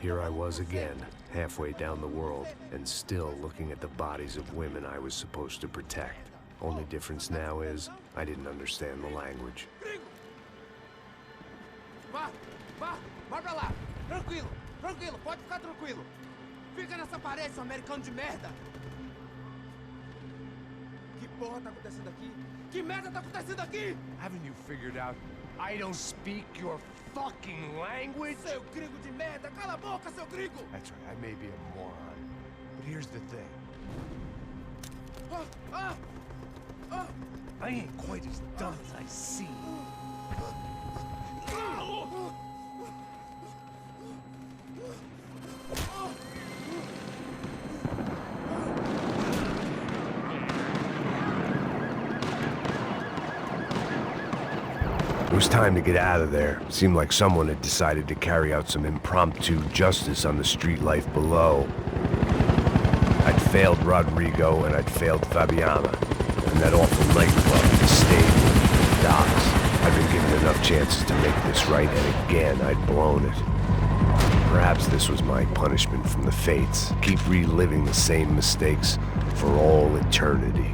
Here I was again, halfway down the world, and still looking at the bodies of women I was supposed to protect. Only difference now is, I didn't understand the language. Vai pra lá! Tranquilo, tranquilo, pode ficar tranquilo! Fica nessa parede, seu americano de merda! Que porra tá acontecendo aqui? Que merda tá acontecendo aqui? Haven't you figured out I don't speak your fucking language? Seu gringo de merda! Cala a boca, seu gringo! That's right, I may be a moron, but here's the thing. I ain't quite as dumb as I seem. It was time to get out of there. Seemed like someone had decided to carry out some impromptu justice on the street life below. I'd failed Rodrigo and I'd failed Fabiana. And that awful nightclub, the stable, the docks. I'd been given enough chances to make this right, and again I'd blown it. Perhaps this was my punishment from the fates. Keep reliving the same mistakes for all eternity.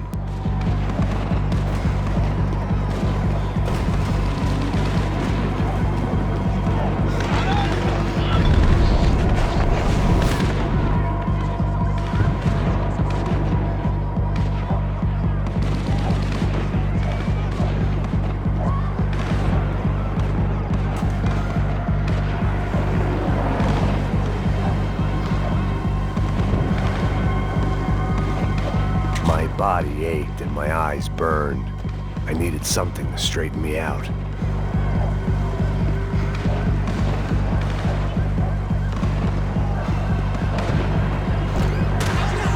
My body ached and my eyes burned. I needed something to straighten me out.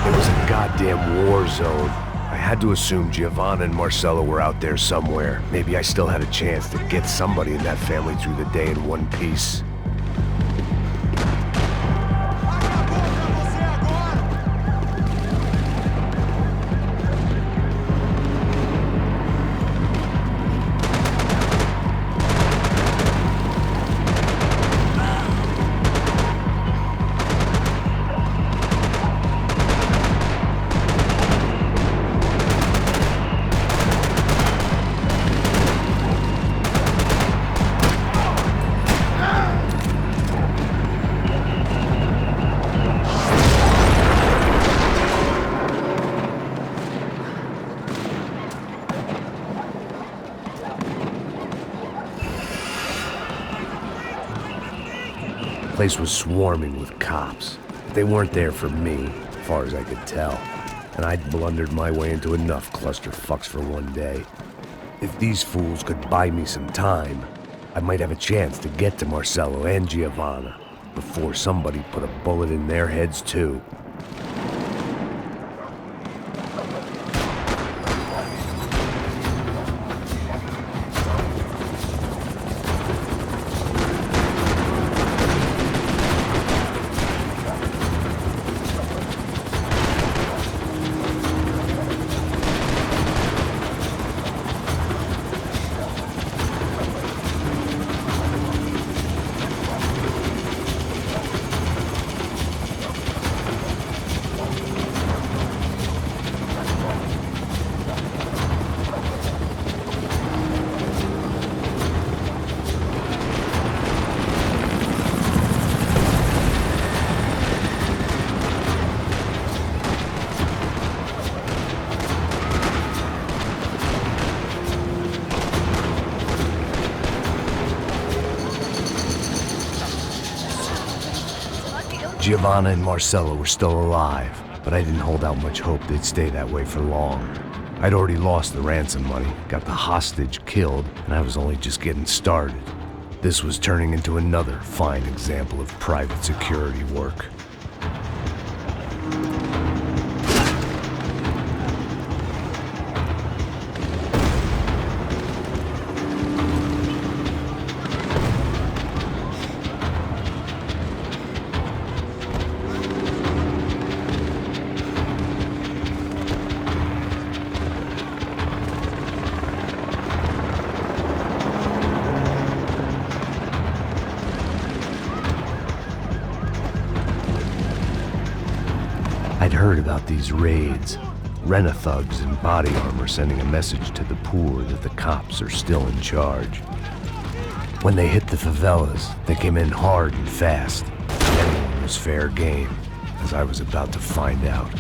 It was a goddamn war zone. I had to assume Giovanna and Marcelo were out there somewhere. Maybe I still had a chance to get somebody in that family through the day in one piece. The place was swarming with cops. They weren't there for me, as far as I could tell, and I'd blundered my way into enough clusterfucks for one day. If these fools could buy me some time, I might have a chance to get to Marcelo and Giovanna before somebody put a bullet in their heads too. Giovanna and Marcelo were still alive, but I didn't hold out much hope they'd stay that way for long. I'd already lost the ransom money, got the hostage killed, and I was only just getting started. This was turning into another fine example of private security work. heard about these raids. Rent-a-thugs in body armor sending a message to the poor that the cops are still in charge. When they hit the favelas, they came in hard and fast. Anyone was fair game, as I was about to find out.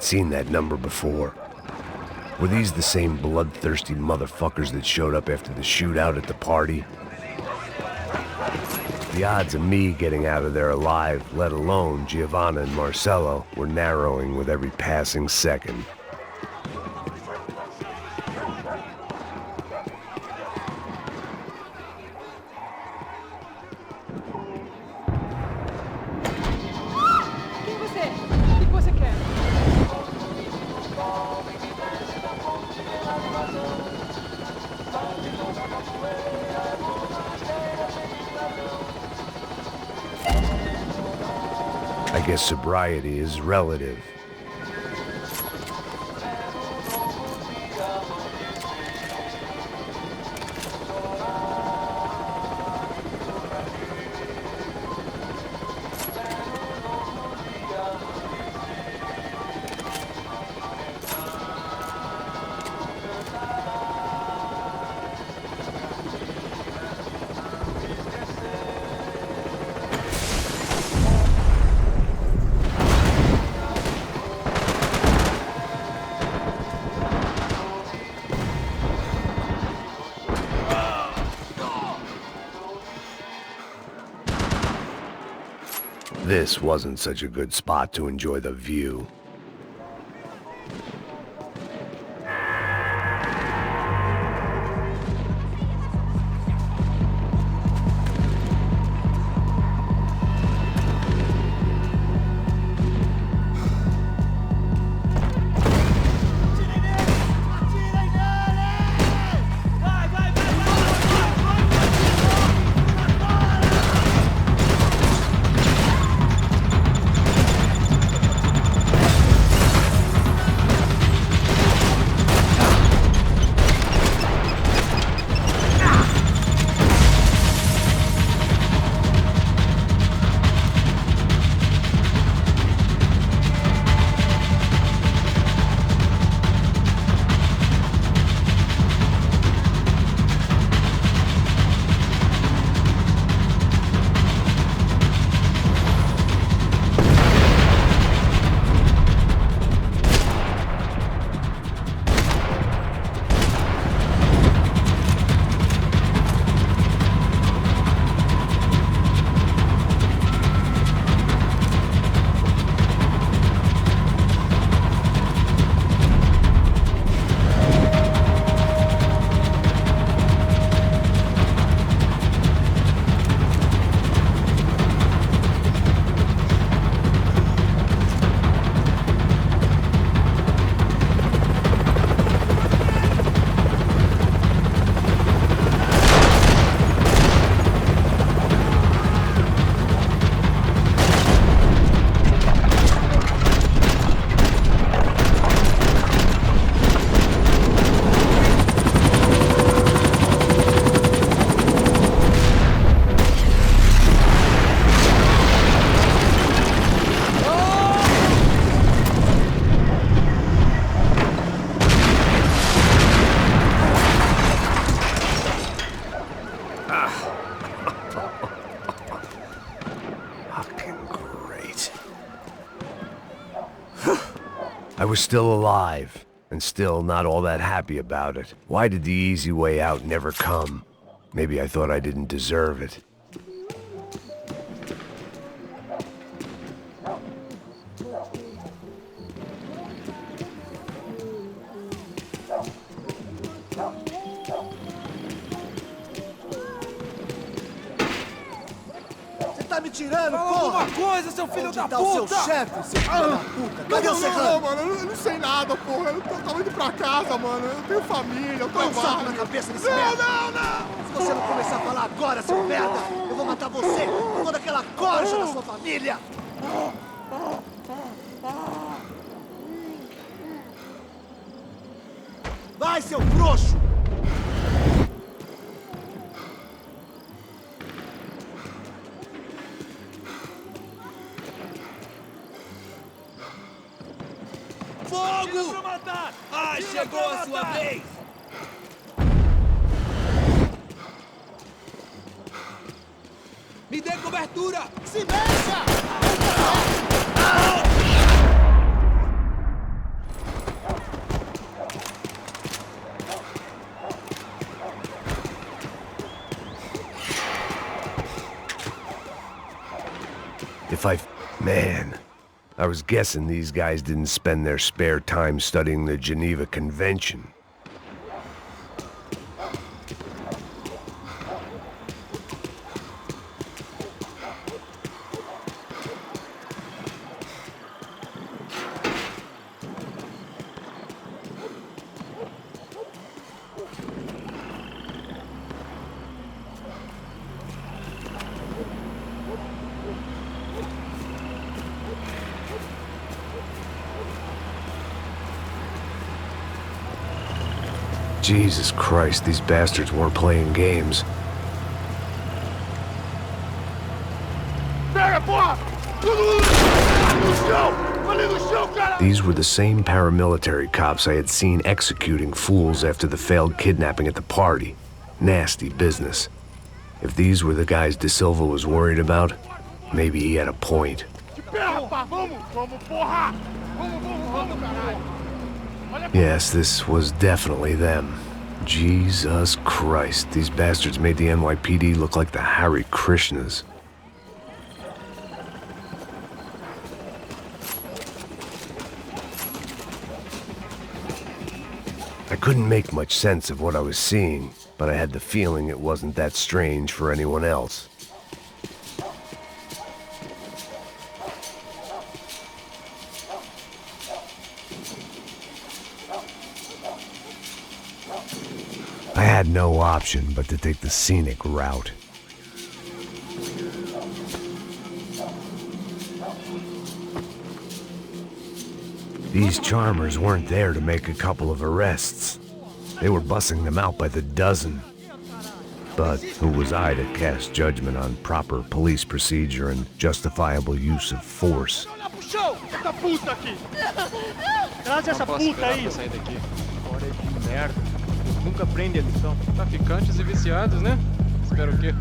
I'd seen that number before. Were these the same bloodthirsty motherfuckers that showed up after the shootout at the party? The odds of me getting out of there alive, let alone Giovanna and Marcello, were narrowing with every passing second. I guess sobriety is relative. This wasn't such a good spot to enjoy the view. was still alive, and still not all that happy about it. Why did the easy way out never come? Maybe I thought I didn't deserve it. Tá me tirando, Fala porra! alguma coisa, seu filho da Onde tá o seu puta! chefe, seu filho da puta? Cadê o Serrano? Não, mano, eu não sei nada, porra. Eu tava indo pra casa, mano. Eu tenho família, eu Põe um saco na trabalho. cabeça desse merda! Não! Se você não começar a falar agora, seu merda, eu vou matar você e toda aquela corja da sua família! Vai, seu frouxo! Fogo! Ah, chegou a sua vez! Me dê cobertura! Se mexa! Man, I was guessing these guys didn't spend their spare time studying the Geneva Convention. Jesus Christ, these bastards weren't playing games. Pega, porra! No chão! Ali no chão, cara! These were the same paramilitary cops I had seen executing fools after the failed kidnapping at the party. Nasty business. If these were the guys De Silva was worried about, maybe he had a point. De pé, rapaz! Vamos, porra! Vamos, caralho! Yes, this was definitely them. Jesus Christ, these bastards made the NYPD look like the Hare Krishnas. I couldn't make much sense of what I was seeing, but I had the feeling it wasn't that strange for anyone else. I had no option but to take the scenic route. These charmers weren't there to make a couple of arrests. They were bussing them out by the dozen. But who was I to cast judgment on proper police procedure and justifiable use of force? Essa puta aqui! Traz essa puta aí! Sair daqui. Hora de merda. Nunca aprende a lição. Traficantes e viciados, né? Espero o quê?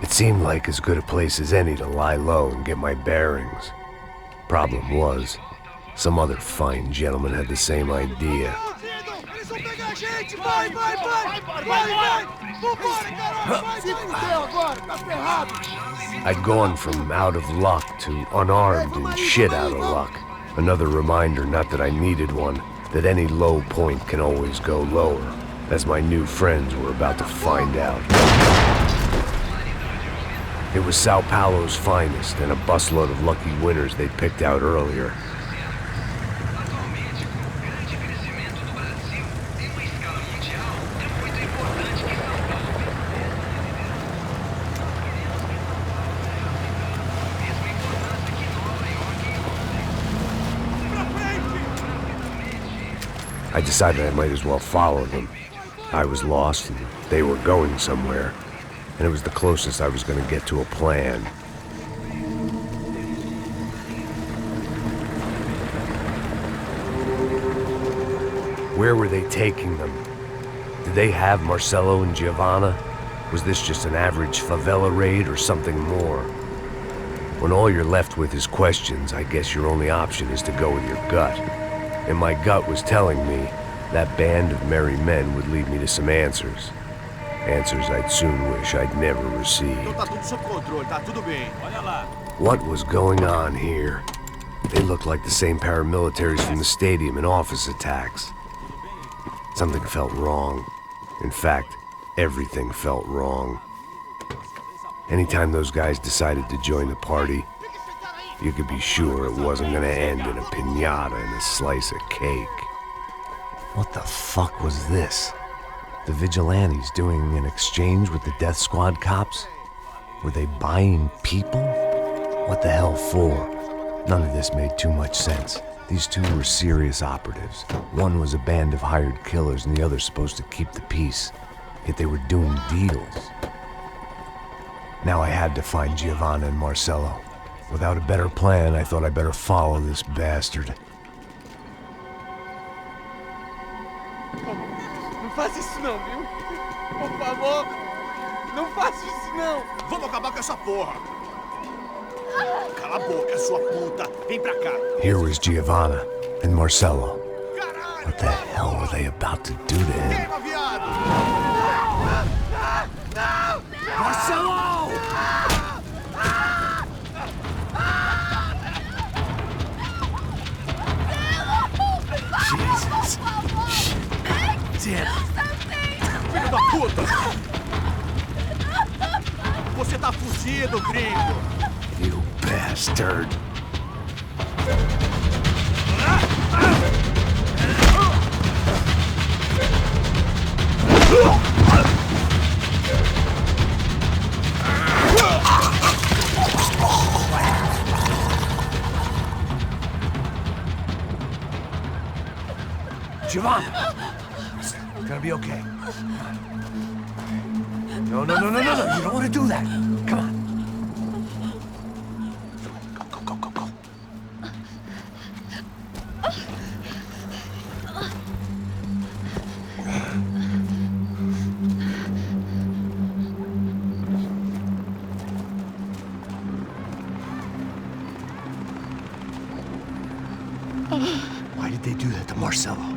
It seemed like as good a place as any to lie low and get my bearings. Problem was, some other fine gentleman had the same idea. Eles vão pegar a gente! Vai! Vambora, caralho! Se fudeu agora, tá ferrado! I'd gone from out of luck to unarmed and shit out of luck. Another reminder, not that I needed one, that any low point can always go lower, as my new friends were about to find out. It was Sao Paulo's finest and a busload of lucky winners they'd picked out earlier. I decided I might as well follow them. I was lost and they were going somewhere, and it was the closest I was going to get to a plan. Where were they taking them? Did they have Marcelo and Giovanna? Was this just an average favela raid or something more? When all you're left with is questions, I guess your only option is to go with your gut. And my gut was telling me that band of merry men would lead me to some answers. Answers I'd soon wish I'd never received. Tá tudo sob controle, tá tudo bem. Olha lá. What was going on here? They looked like the same paramilitaries from the stadium in office attacks. Something felt wrong. In fact, everything felt wrong. Anytime those guys decided to join the party, you could be sure it wasn't gonna end in a piñata and a slice of cake. What the fuck was this? The vigilantes doing an exchange with the death squad cops? Were they buying people? What the hell for? None of this made too much sense. These two were serious operatives. One was a band of hired killers and the other supposed to keep the peace. Yet they were doing deals. Now I had to find Giovanna and Marcelo. Without a better plan, I thought I better follow this bastard. Não faz isso não, viu? Por favor, não faça isso não. Vamos acabar com essa porra! Cala a boca, sua puta! Vem pra cá! Here was Giovanna and Marcelo. What the hell were they about to do to him? Queima, viado! Marcelo! Jesus. Damn. Filho da puta! Você tá fugido, gringo! You bastard. Giovanna! It's gonna be okay. No. You don't want to do that. Come on. Go. Why did they do that to Marcelo?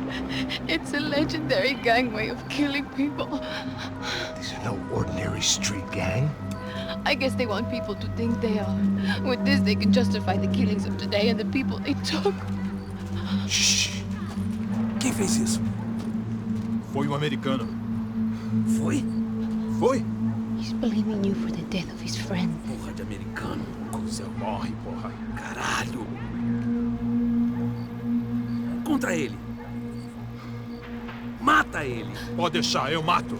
It's a legendary gang way of killing people. These are no ordinary street gang. I guess they want people to think they are. With this, they can justify the killings of today and the people they took. Shh! Quem fez isso? Foi um americano. Foi? Foi? He's blaming you for the death of his friend. Porra de americano. Coisa morre, porra. Caralho! Contra ele. Mata ele. Pode deixar, eu mato.